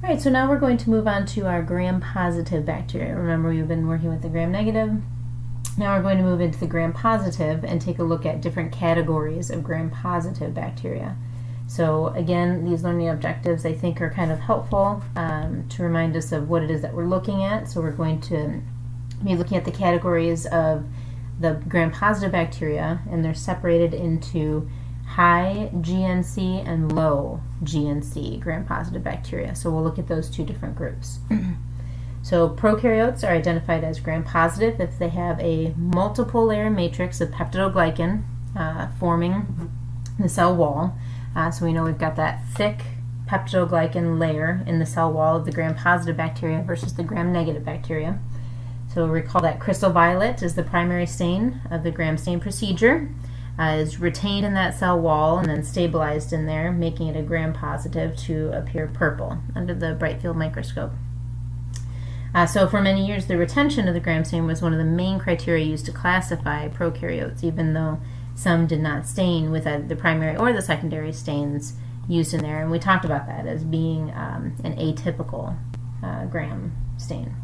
All right, so now we're going to move on to our gram-positive bacteria. Remember, we've been working with the gram-negative. Now we're going to move into the gram-positive and take a look at different categories of gram-positive bacteria. So again, these learning objectives I think are kind of helpful to remind us of what it is that we're looking at. So we're going to be looking at the categories of the gram-positive bacteria, and they're separated into high GNC and low GNC gram-positive bacteria. So we'll look at those two different groups. So prokaryotes are identified as gram-positive if they have a multiple layer matrix of peptidoglycan forming the cell wall. So we know we've got that thick peptidoglycan layer in the cell wall of the gram-positive bacteria versus the gram-negative bacteria. So recall that crystal violet is the primary stain of the gram stain procedure. Is retained in that cell wall and then stabilized in there, making it a gram-positive to appear purple under the bright field microscope. So for many years, the retention of the gram stain was one of the main criteria used to classify prokaryotes, even though some did not stain with either the primary or the secondary stains used in there. And we talked about that as being an atypical gram stain.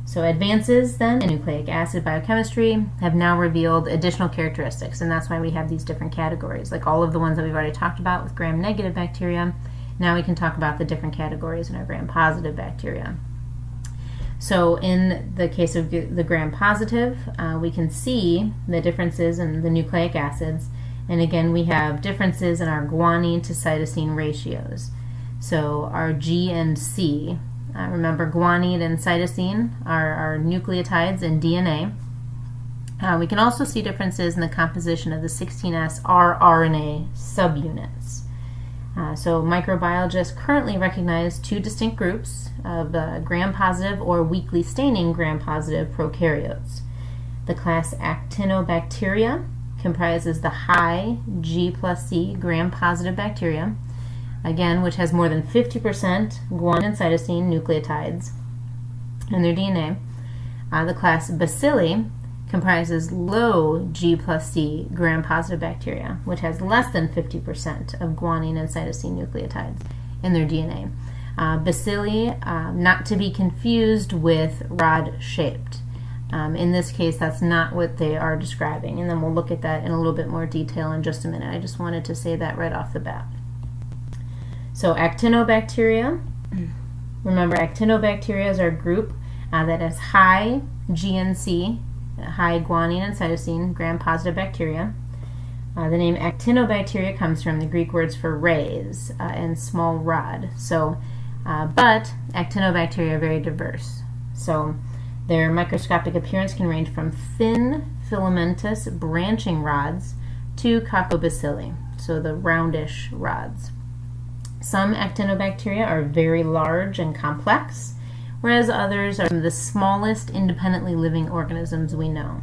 So advances then in nucleic acid biochemistry have now revealed additional characteristics, and that's why we have these different categories. Like all of the ones that we've already talked about with gram-negative bacteria, now we can talk about the different categories in our gram-positive bacteria. So in the case of the gram-positive, we can see the differences in the nucleic acids, and again we have differences in our guanine to cytosine ratios. So our G and C, remember, guanine and cytosine are nucleotides in DNA. We can also see differences in the composition of the 16S rRNA subunits. So microbiologists currently recognize two distinct groups of gram-positive or weakly staining gram-positive prokaryotes. The class Actinobacteria comprises the high G plus C gram-positive bacteria, again, which has more than 50% guanine and cytosine nucleotides in their DNA. The class Bacilli comprises low G plus C gram-positive bacteria, which has less than 50% of guanine and cytosine nucleotides in their DNA. Bacilli, not to be confused with rod-shaped. In this case, that's not what they are describing, and then we'll look at that in a little bit more detail in just a minute. I just wanted to say that right off the bat. So Actinobacteria, remember Actinobacteria is our group that has high GNC, high guanine and cytosine gram-positive bacteria. The name Actinobacteria comes from the Greek words for rays and small rod. So, but Actinobacteria are very diverse. So their microscopic appearance can range from thin filamentous branching rods to coccobacilli, so the roundish rods. Some actinobacteria are very large and complex, whereas others are the smallest independently living organisms we know.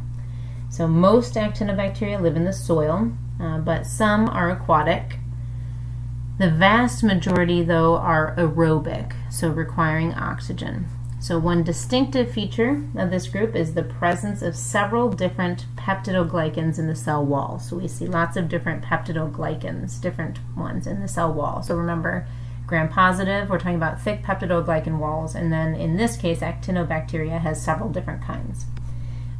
So most actinobacteria live in the soil, but some are aquatic. The vast majority, though, are aerobic, so requiring oxygen. So one distinctive feature of this group is the presence of several different peptidoglycans in the cell wall. So we see lots of different peptidoglycans, different ones in the cell wall. So remember, gram-positive, we're talking about thick peptidoglycan walls, and then in this case, Actinobacteria has several different kinds.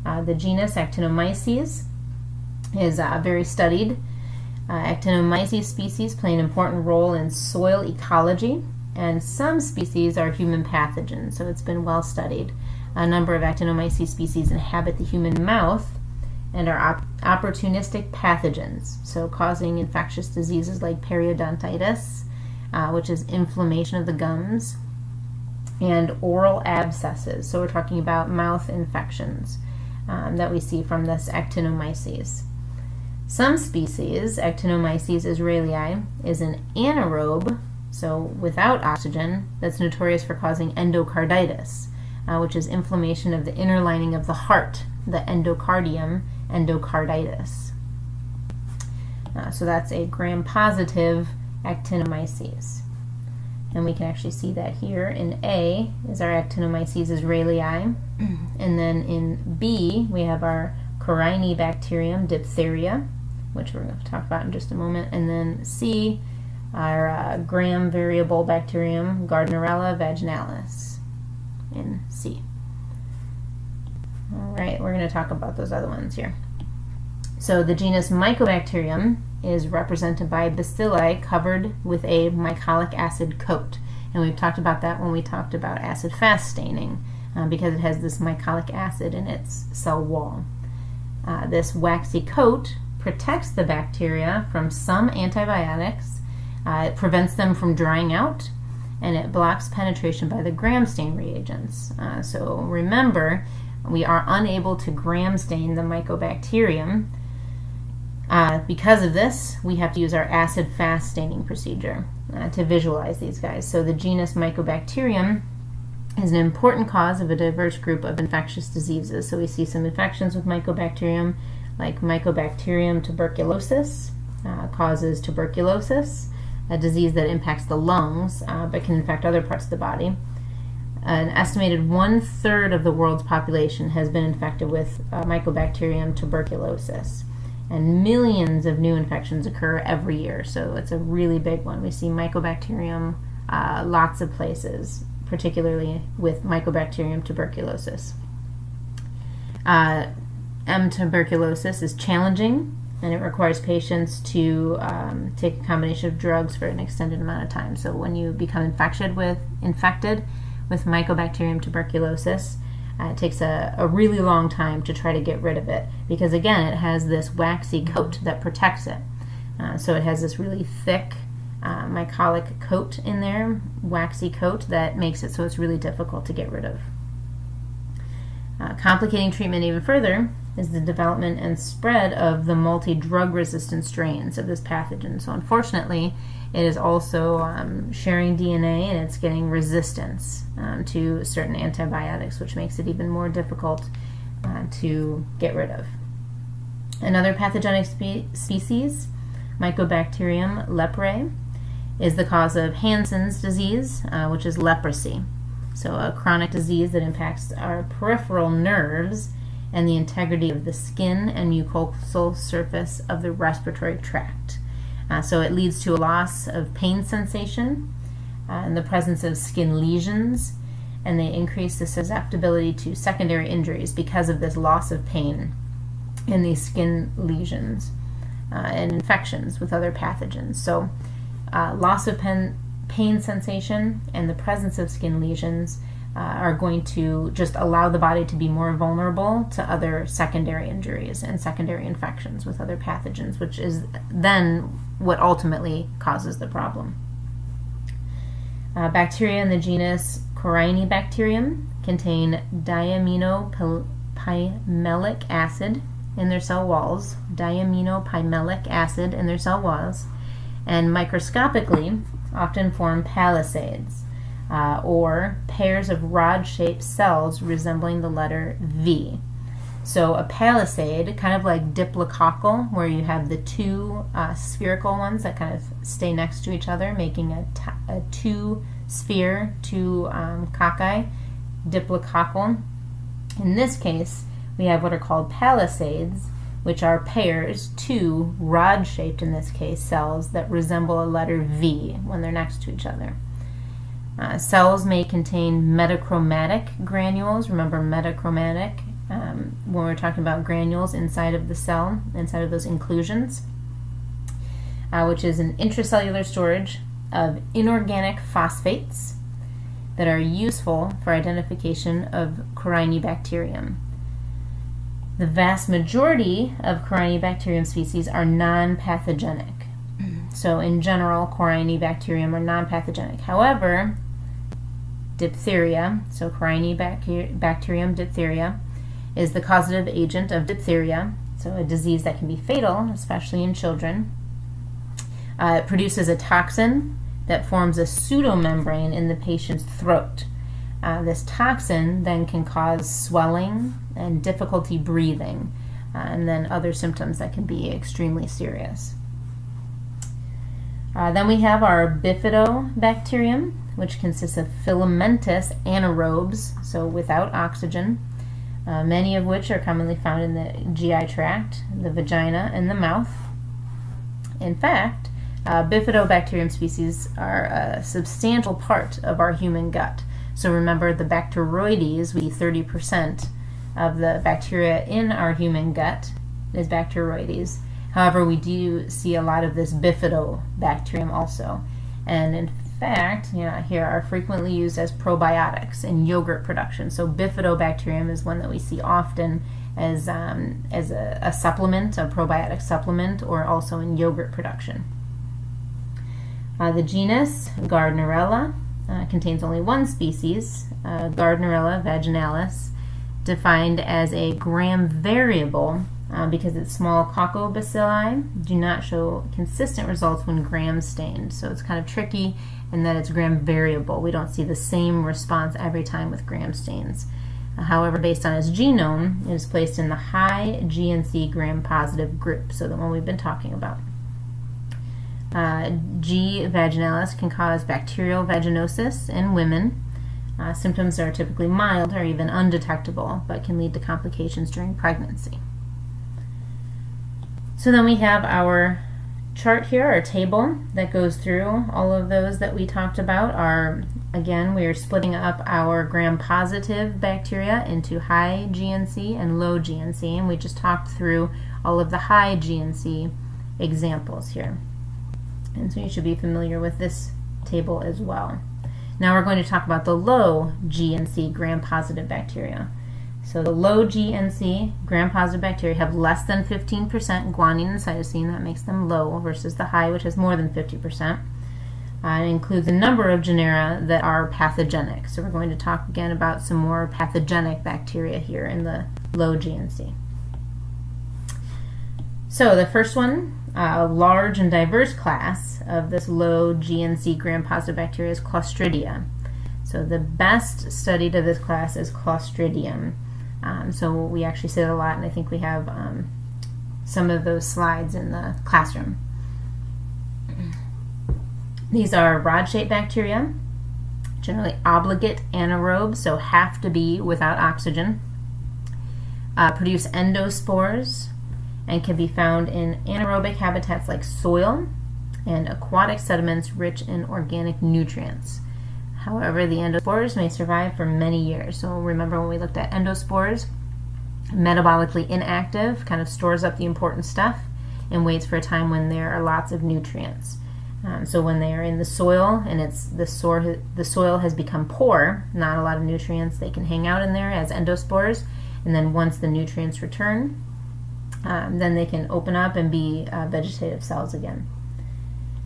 The genus Actinomyces is very studied. Actinomyces species play an important role in soil ecology, and some species are human pathogens, so it's been well studied. A number of Actinomyces species inhabit the human mouth and are opportunistic pathogens, so causing infectious diseases like periodontitis, which is inflammation of the gums, and oral abscesses. So we're talking about mouth infections that we see from this Actinomyces. Some species, Actinomyces israelii, is an anaerobe, so without oxygen, that's notorious for causing endocarditis, which is inflammation of the inner lining of the heart, the endocardium, endocarditis. So that's a gram-positive Actinomyces. And we can actually see that here. In A is our Actinomyces israelii, and then in B we have our Corynebacterium Diphtheria, which we're going to talk about in just a moment, and then C, our gram variable bacterium Gardnerella vaginalis in C. All right, we're going to talk about those other ones here. So the genus Mycobacterium is represented by bacilli covered with a mycolic acid coat. And we've talked about that when we talked about acid-fast staining, because it has this mycolic acid in its cell wall. This waxy coat protects the bacteria from some antibiotics, it prevents them from drying out, and it blocks penetration by the gram stain reagents. So remember, we are unable to gram stain the Mycobacterium. Because of this, we have to use our acid-fast staining procedure to visualize these guys. So the genus Mycobacterium is an important cause of a diverse group of infectious diseases. So we see some infections with Mycobacterium, like Mycobacterium tuberculosis, causes tuberculosis, a disease that impacts the lungs but can infect other parts of the body. An estimated 1/3 of the world's population has been infected with Mycobacterium tuberculosis. And millions of new infections occur every year, so it's a really big one. We see Mycobacterium lots of places, particularly with Mycobacterium tuberculosis. M. tuberculosis is challenging, and it requires patients to take a combination of drugs for an extended amount of time. So when you become infected with Mycobacterium tuberculosis, it takes a really long time to try to get rid of it, because again, it has this waxy coat that protects it. So it has this really thick mycolic coat in there, waxy coat, that makes it so it's really difficult to get rid of. Complicating treatment even further is the development and spread of the multi-drug resistant strains of this pathogen. So unfortunately, it is also sharing DNA, and it's getting resistance to certain antibiotics, which makes it even more difficult to get rid of. Another pathogenic species, Mycobacterium leprae, is the cause of Hansen's disease, which is leprosy. So a chronic disease that impacts our peripheral nerves and the integrity of the skin and mucosal surface of the respiratory tract. So it leads to a loss of pain sensation and the presence of skin lesions, and they increase the susceptibility to secondary injuries because of this loss of pain in these skin lesions and infections with other pathogens. So loss of pain sensation and the presence of skin lesions are going to just allow the body to be more vulnerable to other secondary injuries and secondary infections with other pathogens, which is then what ultimately causes the problem. Bacteria in the genus Corynebacterium contain diaminopimelic acid in their cell walls, and microscopically often form palisades, or pairs of rod-shaped cells resembling the letter V. So a palisade, kind of like diplococcal, where you have the two spherical ones that kind of stay next to each other, making a two-sphere, two cocci, diplococcal. In this case, we have what are called palisades, which are pairs, two rod-shaped, in this case, cells that resemble a letter V when they're next to each other. Cells may contain metachromatic granules. Remember metachromatic, when we're talking about granules inside of the cell, inside of those inclusions, which is an intracellular storage of inorganic phosphates that are useful for identification of Corynebacterium. The vast majority of Corynebacterium species are non-pathogenic. So in general, Corynebacterium are non-pathogenic. However, diphtheria, so Corynebacterium diphtheria, is the causative agent of diphtheria, so a disease that can be fatal, especially in children. It produces a toxin that forms a pseudomembrane in the patient's throat. This toxin then can cause swelling and difficulty breathing, and then other symptoms that can be extremely serious. Then we have our Bifidobacterium, which consists of filamentous anaerobes, so without oxygen, many of which are commonly found in the GI tract, the vagina, and the mouth. In fact, Bifidobacterium species are a substantial part of our human gut. So remember, the bacteroides, we 30% of the bacteria in our human gut is bacteroides. However, we do see a lot of this bifidobacterium also. And in fact, here are frequently used as probiotics in yogurt production. So bifidobacterium is one that we see often as a supplement, a probiotic supplement, or also in yogurt production. The genus Gardnerella contains only one species, Gardnerella vaginalis, defined as a gram variable because its small coccobacilli do not show consistent results when gram stained. So it's kind of tricky in that it's gram variable. We don't see the same response every time with gram stains. However, based on its genome, it is placed in the high GNC gram-positive group, so the one we've been talking about. G. vaginalis can cause bacterial vaginosis in women. Symptoms are typically mild or even undetectable, but can lead to complications during pregnancy. So then we have our chart here, our table that goes through all of those that we talked about. Again, we are splitting up our gram-positive bacteria into high GNC and low GNC, and we just talked through all of the high GNC examples here. And so you should be familiar with this table as well. Now we're going to talk about the low GNC gram-positive bacteria. So the low GNC gram-positive bacteria have less than 15% guanine and cytosine. That makes them low, versus the high, which has more than 50%. It includes a number of genera that are pathogenic. So we're going to talk again about some more pathogenic bacteria here in the low GNC. So the first one, a large and diverse class of this low GNC gram-positive bacteria is Clostridia. So the best studied of this class is Clostridium. So we actually say it a lot, and I think we have some of those slides in the classroom. These are rod-shaped bacteria, generally obligate anaerobe, so have to be without oxygen, produce endospores, and can be found in anaerobic habitats like soil and aquatic sediments rich in organic nutrients. However, the endospores may survive for many years. So remember when we looked at endospores, metabolically inactive, kind of stores up the important stuff and waits for a time when there are lots of nutrients. So when they are in the soil and the soil has become poor, not a lot of nutrients, they can hang out in there as endospores, and then once the nutrients return, then they can open up and be vegetative cells again.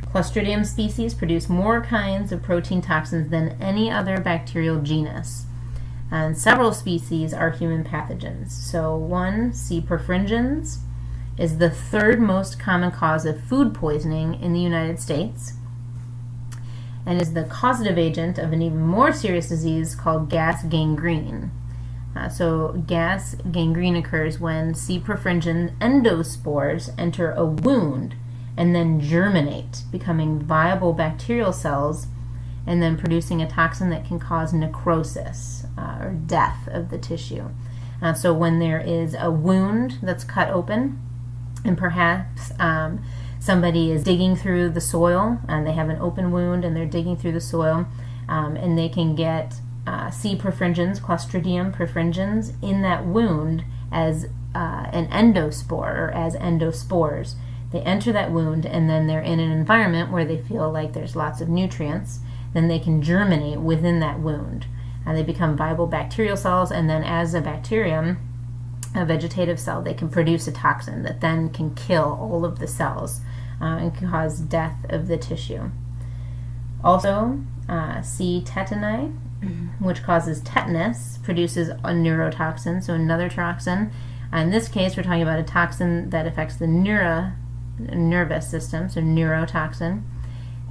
Clostridium species produce more kinds of protein toxins than any other bacterial genus. And several species are human pathogens. So one, C. perfringens, is the third most common cause of food poisoning in the United States and is the causative agent of an even more serious disease called gas gangrene. So gas gangrene occurs when C. perfringens endospores enter a wound and then germinate, becoming viable bacterial cells and then producing a toxin that can cause necrosis or death of the tissue. So when there is a wound that's cut open, and perhaps somebody is digging through the soil and they have an open wound and they're digging through the soil, and they can get C. perfringens, Clostridium perfringens, in that wound as an endospore or as endospores. They enter that wound and then they're in an environment where they feel like there's lots of nutrients. Then they can germinate within that wound. They become viable bacterial cells, and then as a bacterium, a vegetative cell, they can produce a toxin that then can kill all of the cells and cause death of the tissue. Also, C. tetani, which causes tetanus, produces a neurotoxin, so another toxin. In this case, we're talking about a toxin that affects the nervous system, so neurotoxin.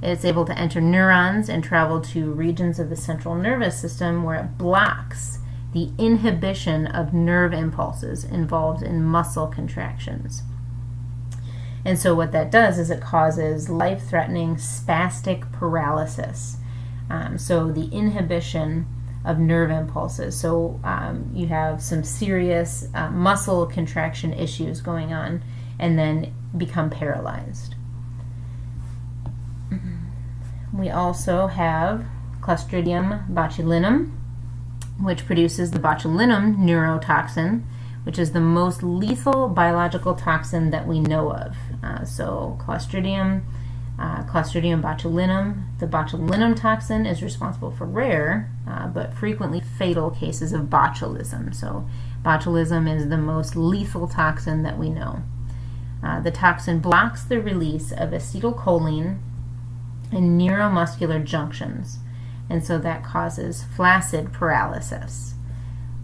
It's able to enter neurons and travel to regions of the central nervous system where it blocks the inhibition of nerve impulses involved in muscle contractions. And so what that does is it causes life-threatening spastic paralysis. So the inhibition of nerve impulses. So you have some serious muscle contraction issues going on and then become paralyzed. We also have Clostridium botulinum, which produces the botulinum neurotoxin, which is the most lethal biological toxin that we know of. So Clostridium botulinum, the botulinum toxin is responsible for rare but frequently fatal cases of botulism. So botulism is the most lethal toxin that we know. The toxin blocks the release of acetylcholine in neuromuscular junctions, and so that causes flaccid paralysis.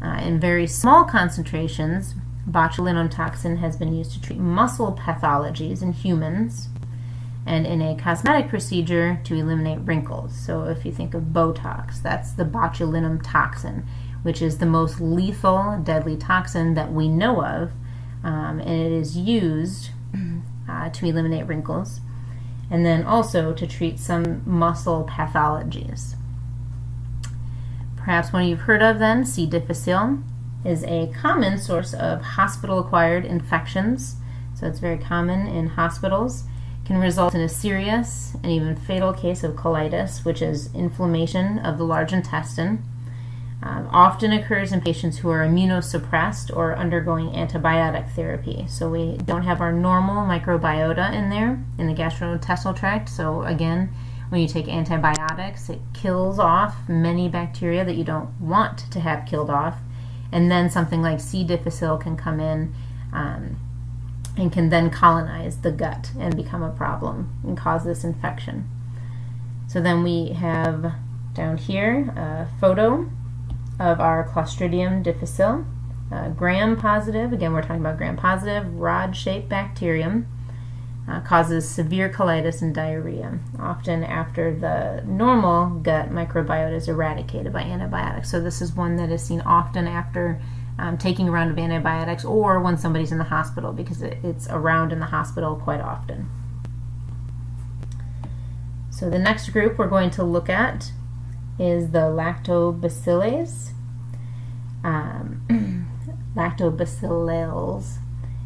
In very small concentrations, botulinum toxin has been used to treat muscle pathologies in humans and in a cosmetic procedure to eliminate wrinkles. So if you think of Botox, that's the botulinum toxin, which is the most lethal, deadly toxin that we know of, and it is used to eliminate wrinkles, and then also to treat some muscle pathologies. Perhaps one you've heard of then, C. difficile, is a common source of hospital-acquired infections. So it's very common in hospitals. Can result in a serious and even fatal case of colitis, which is inflammation of the large intestine. Often occurs in patients who are immunosuppressed or undergoing antibiotic therapy. So we don't have our normal microbiota in there, in the gastrointestinal tract. So again, when you take antibiotics, it kills off many bacteria that you don't want to have killed off. And then something like C. difficile can come in and can then colonize the gut and become a problem and cause this infection. So then we have down here a photo of our Clostridium difficile, gram-positive. Again, we're talking about gram-positive, rod-shaped bacterium. Causes severe colitis and diarrhea, often after the normal gut microbiota is eradicated by antibiotics. So this is one that is seen often after taking a round of antibiotics or when somebody's in the hospital, because it's around in the hospital quite often. So the next group we're going to look at is the Lactobacillus. Lactobacillus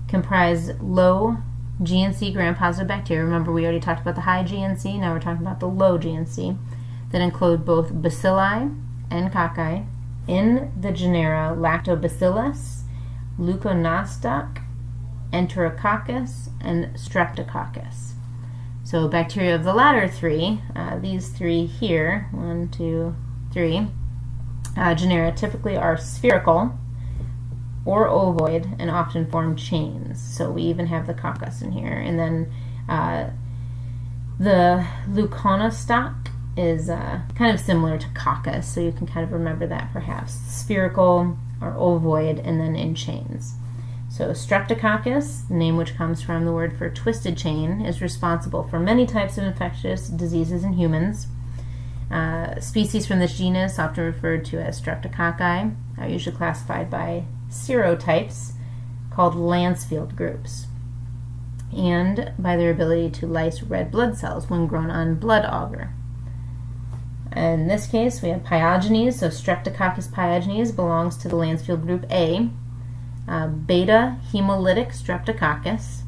comprise low GNC gram-positive bacteria. Remember, we already talked about the high GNC. Now we're talking about the low GNC that include both bacilli and cocci in the genera Lactobacillus, Leuconostoc, Enterococcus, and Streptococcus. So bacteria of the latter three, these three here, 1, 2, 3, genera typically are spherical or ovoid and often form chains. So we even have the coccus in here. And then the leuconostoc is kind of similar to coccus, so you can kind of remember that perhaps. Spherical or ovoid and then in chains. So Streptococcus, the name which comes from the word for twisted chain, is responsible for many types of infectious diseases in humans. Species from this genus, often referred to as Streptococci, are usually classified by serotypes called Lancefield groups, and by their ability to lyse red blood cells when grown on blood agar. In this case, we have Pyogenies, so Streptococcus pyogenes belongs to the Lancefield group A. Beta hemolytic Streptococcus.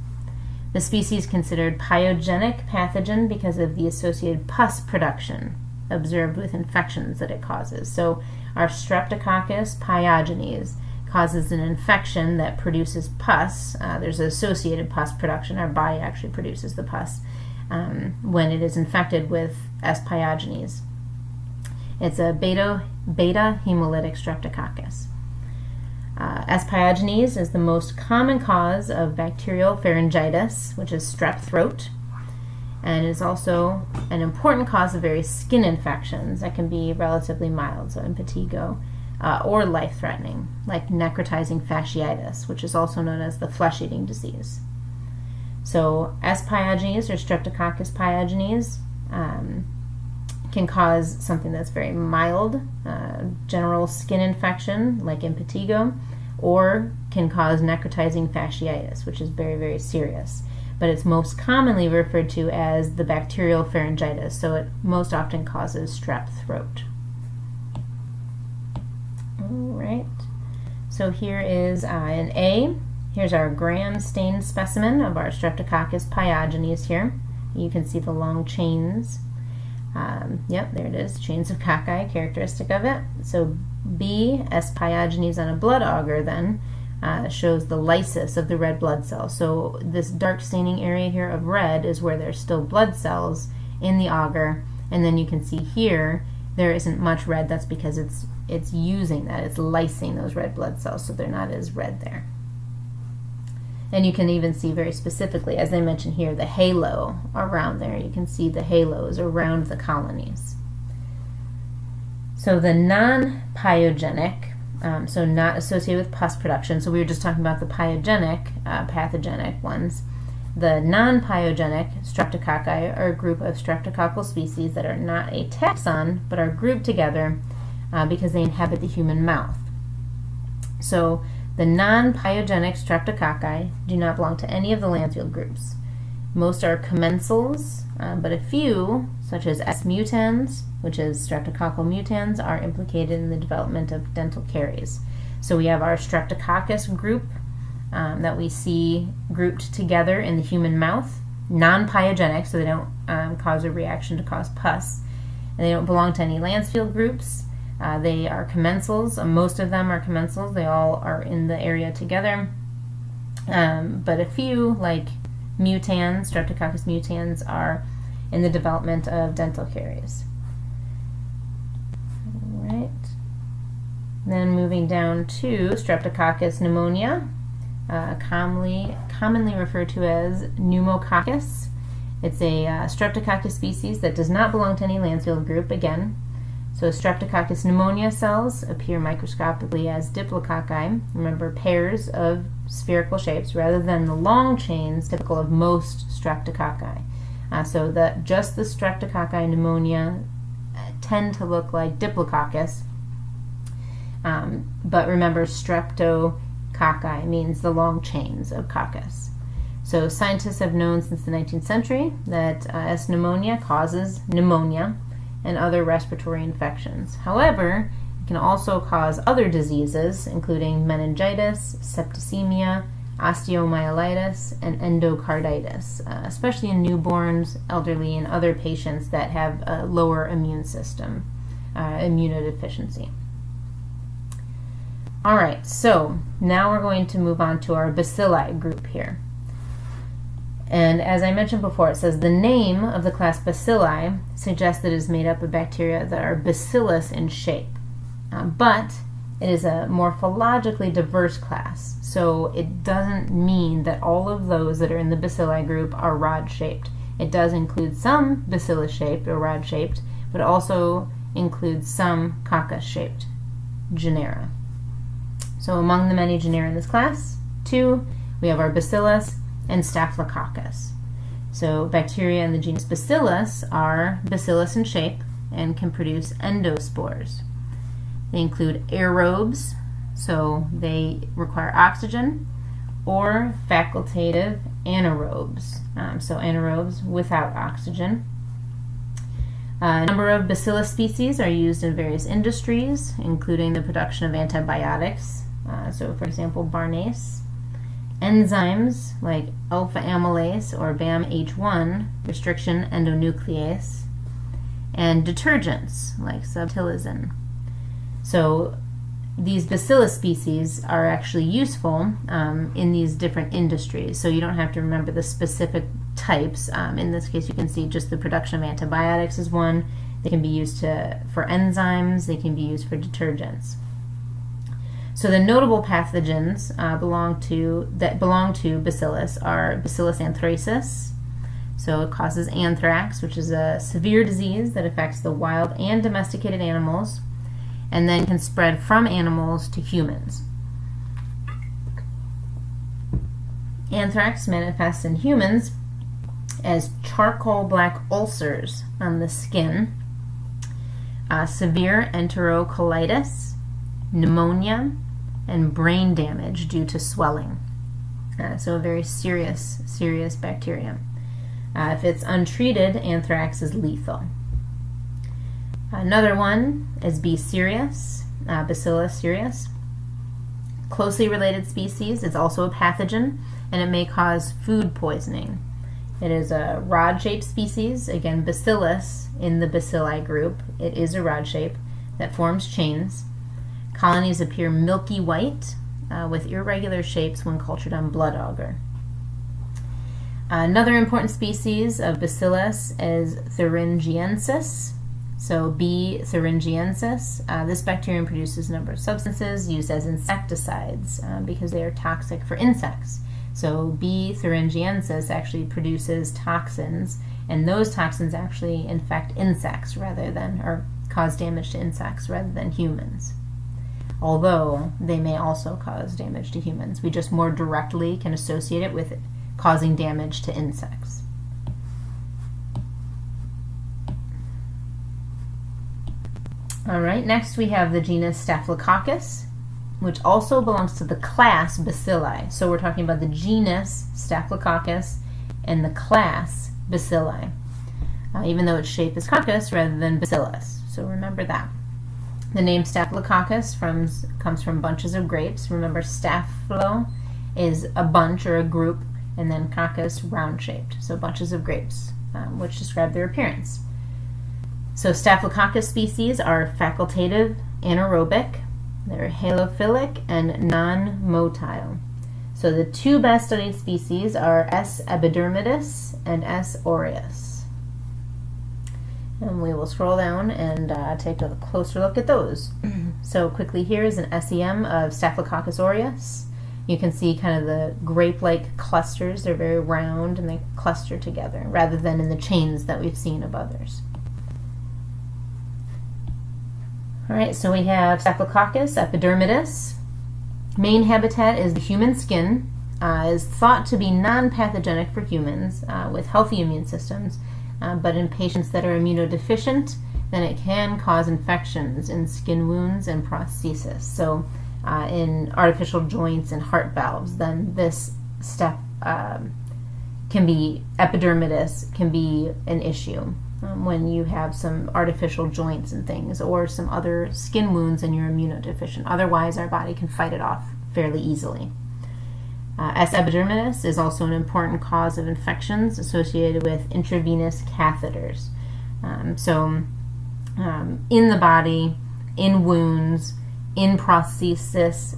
The species considered pyogenic pathogen because of the associated pus production observed with infections that it causes. So our Streptococcus pyogenes causes an infection that produces pus. There's associated pus production. Our body actually produces the pus when it is infected with S. pyogenes. It's a beta hemolytic Streptococcus. S. pyogenes is the most common cause of bacterial pharyngitis, which is strep throat, and is also an important cause of various skin infections that can be relatively mild, so impetigo, or life-threatening, like necrotizing fasciitis, which is also known as the flesh-eating disease. So S. pyogenes or Streptococcus pyogenes can cause something that's very mild, general skin infection like impetigo, or can cause necrotizing fasciitis, which is very, very serious. But it's most commonly referred to as the bacterial pharyngitis, so it most often causes strep throat. All right, so here is an A. Here's our gram-stained specimen of our Streptococcus pyogenes here. You can see the long chains. Yep, there it is, chains of cocci, characteristic of it. So B, S. pyogenes on a blood agar then shows the lysis of the red blood cells. So this dark staining area here of red is where there's still blood cells in the agar, and then you can see here there isn't much red. That's because it's using that, it's lysing those red blood cells, so they're not as red there. And you can even see very specifically, as I mentioned here, the halo around there. You can see the halos around the colonies. So the non-pyogenic, so not associated with pus production, so we were just talking about the pyogenic, pathogenic ones. The non-pyogenic streptococci are a group of streptococcal species that are not a taxon, but are grouped together because they inhabit the human mouth. So the non-pyogenic streptococci do not belong to any of the Lancefield groups. Most are commensals, but a few, such as S. mutans, which is streptococcal mutans, are implicated in the development of dental caries. So we have our Streptococcus group that we see grouped together in the human mouth, non-pyogenic, so they don't cause a reaction to cause pus. And they don't belong to any Lancefield groups. They are commensals. Most of them are commensals. They all are in the area together. But a few, like mutans, Streptococcus mutans, are in the development of dental caries. All right. Then moving down to Streptococcus pneumonia, commonly referred to as pneumococcus. It's a Streptococcus species that does not belong to any Lancefield group, again. So Streptococcus pneumonia cells appear microscopically as diplococci, remember, pairs of spherical shapes, rather than the long chains typical of most streptococci. So just the Streptococci pneumonia tend to look like Diplococcus, but remember, streptococci means the long chains of coccus. So scientists have known since the 19th century that S. pneumonia causes pneumonia and other respiratory infections. However, it can also cause other diseases, including meningitis, septicemia, osteomyelitis, and endocarditis, especially in newborns, elderly, and other patients that have a lower immune system, immunodeficiency. All right, so now we're going to move on to our bacilli group here. And as I mentioned before, it says the name of the class Bacilli suggests that it is made up of bacteria that are bacillus in shape. But it is a morphologically diverse class, so it doesn't mean that all of those that are in the Bacilli group are rod-shaped. It does include some bacillus-shaped or rod-shaped, but also includes some coccus-shaped genera. So among the many genera in this class, two, we have our Bacillus and Staphylococcus. So bacteria in the genus Bacillus are bacillus in shape and can produce endospores. They include aerobes, so they require oxygen, or facultative anaerobes, so anaerobes without oxygen. A number of Bacillus species are used in various industries, including the production of antibiotics, so for example Barnase, enzymes like alpha amylase or BAMH1 restriction endonuclease, and detergents like subtilizin. So these Bacillus species are actually useful in these different industries, so you don't have to remember the specific types. In this case, you can see just the production of antibiotics is one. They can be used for enzymes. They can be used for detergents. So the notable pathogens that belong to Bacillus are Bacillus anthracis. So it causes anthrax, which is a severe disease that affects the wild and domesticated animals, and then can spread from animals to humans. Anthrax manifests in humans as charcoal black ulcers on the skin, severe enterocolitis, pneumonia, and brain damage due to swelling. So a very serious bacterium. If it's untreated, anthrax is lethal. Another one is B. cereus, Bacillus cereus. Closely related species. It's also a pathogen, and it may cause food poisoning. It is a rod-shaped species, again Bacillus in the Bacilli group. It is a rod shape that forms chains. Colonies appear milky white with irregular shapes when cultured on blood agar. Another important species of Bacillus is Thuringiensis. So B. Thuringiensis. This bacterium produces a number of substances used as insecticides because they are toxic for insects. So B. Thuringiensis actually produces toxins, and those toxins actually infect insects rather than, or cause damage to insects rather than humans. Although they may also cause damage to humans. We just more directly can associate it with causing damage to insects. All right, next we have the genus Staphylococcus, which also belongs to the class Bacilli. So we're talking about the genus Staphylococcus and the class Bacilli, even though its shape is coccus rather than bacillus. So remember that. The name Staphylococcus comes from bunches of grapes. Remember, staphylo is a bunch or a group, and then coccus, round-shaped. So bunches of grapes, which describe their appearance. So Staphylococcus species are facultative, anaerobic, they're halophilic, and non-motile. So the two best studied species are S. epidermidis and S. aureus. And we will scroll down and take a closer look at those. So quickly, here is an SEM of Staphylococcus aureus. You can see kind of the grape-like clusters. They're very round and they cluster together rather than in the chains that we've seen of others. All right, so we have Staphylococcus epidermidis. Main habitat is the human skin. Is thought to be non-pathogenic for humans with healthy immune systems, but in patients that are immunodeficient, then it can cause infections in skin wounds and prosthesis. So in artificial joints and heart valves, then this step can be, epidermidis can be an issue. When you have some artificial joints and things or some other skin wounds and you're immunodeficient. Otherwise, our body can fight it off fairly easily. S. epidermidis is also an important cause of infections associated with intravenous catheters. In the body, in wounds, in prosthesis,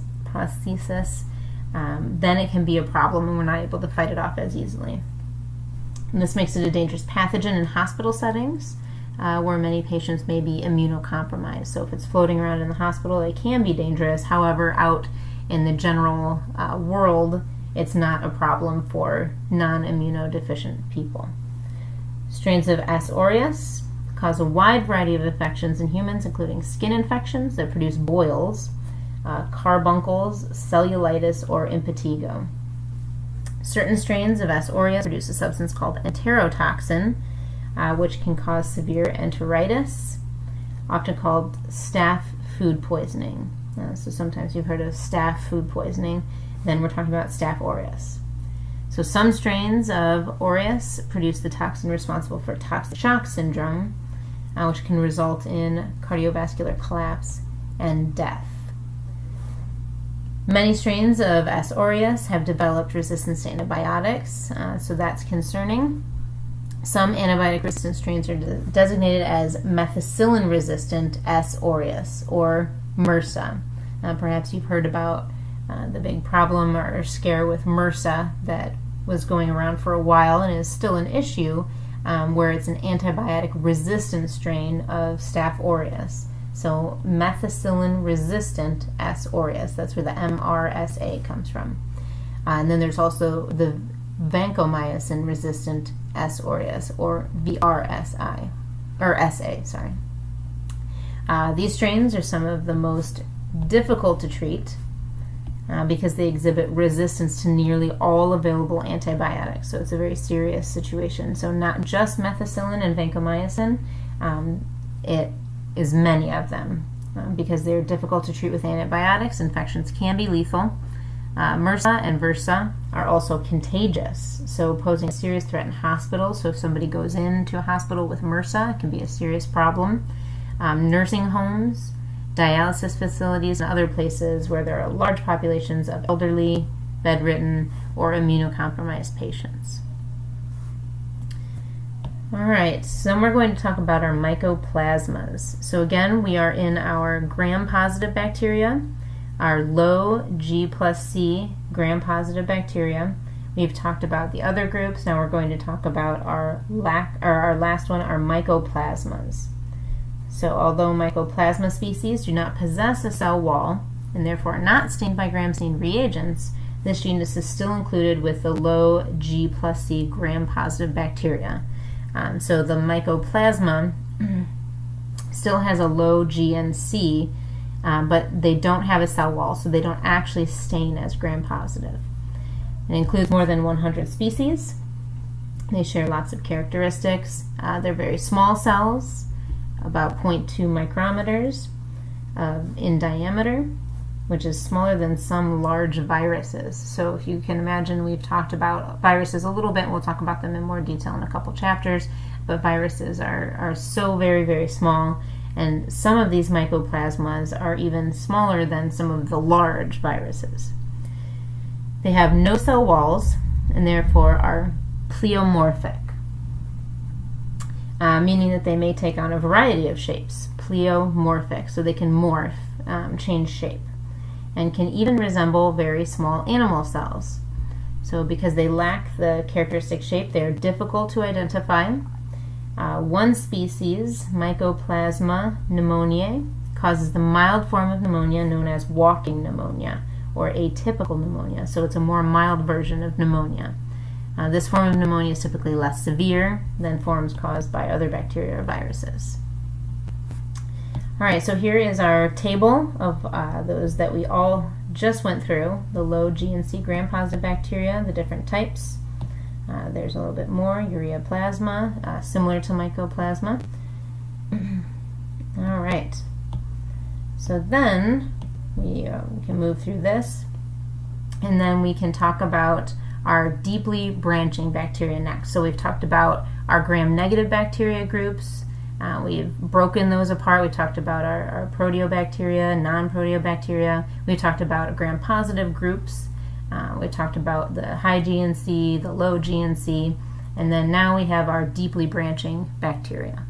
then it can be a problem and we're not able to fight it off as easily. And this makes it a dangerous pathogen in hospital settings where many patients may be immunocompromised. So if it's floating around in the hospital, it can be dangerous. However, out in the general world, it's not a problem for non-immunodeficient people. Strains of S. aureus cause a wide variety of infections in humans, including skin infections that produce boils, carbuncles, cellulitis, or impetigo. Certain strains of S. aureus produce a substance called enterotoxin, which can cause severe enteritis, often called staph food poisoning. So sometimes you've heard of staph food poisoning, then we're talking about Staph aureus. So some strains of aureus produce the toxin responsible for toxic shock syndrome, which can result in cardiovascular collapse and death. Many strains of S. aureus have developed resistance to antibiotics, so that's concerning. Some antibiotic-resistant strains are designated as methicillin-resistant S. aureus, or MRSA. Perhaps you've heard about the big problem or scare with MRSA that was going around for a while and is still an issue, where it's an antibiotic-resistant strain of Staph aureus. So methicillin-resistant S. aureus, that's where the MRSA comes from. And then there's also the vancomycin-resistant S. aureus, or VRSI, or SA, sorry. These strains are some of the most difficult to treat because they exhibit resistance to nearly all available antibiotics. So it's a very serious situation. So not just methicillin and vancomycin, it is many of them. Because they're difficult to treat with antibiotics, infections can be lethal. MRSA and VRSA are also contagious, so posing a serious threat in hospitals. So if somebody goes into a hospital with MRSA, it can be a serious problem. Nursing homes, dialysis facilities, and other places where there are large populations of elderly, bedridden, or immunocompromised patients. All right, so then we're going to talk about our mycoplasmas. So again, we are in our gram-positive bacteria, our low G plus C gram-positive bacteria. We've talked about the other groups. Now we're going to talk about our last one, our mycoplasmas. So although Mycoplasma species do not possess a cell wall and therefore are not stained by gram-stained reagents, this genus is still included with the low G plus C gram-positive bacteria. So the Mycoplasma still has a low G and C, but they don't have a cell wall, so they don't actually stain as gram-positive. It includes more than 100 species. They share lots of characteristics. They're very small cells, about 0.2 micrometers in diameter, which is smaller than some large viruses. So if you can imagine, we've talked about viruses a little bit. We'll talk about them in more detail in a couple chapters, but viruses are so very, very small, and some of these mycoplasmas are even smaller than some of the large viruses. They have no cell walls and therefore are pleomorphic, meaning that they may take on a variety of shapes. Pleomorphic, so they can morph, change shape, and can even resemble very small animal cells. So because they lack the characteristic shape, they are difficult to identify. One species, Mycoplasma Pneumoniae, causes the mild form of pneumonia known as walking pneumonia or atypical pneumonia. So it's a more mild version of pneumonia. This form of pneumonia is typically less severe than forms caused by other bacteria or viruses. All right, so here is our table of those that we all just went through, the low G and C gram-positive bacteria, the different types. There's a little bit more, ureaplasma, similar to mycoplasma. All right, so then we can move through this, and then we can talk about our deeply branching bacteria next. So we've talked about our gram-negative bacteria groups. We've broken those apart. We talked about our proteobacteria, non-proteobacteria. We talked about gram-positive groups. We talked about the high G and C, the low G and C, and then now we have our deeply branching bacteria.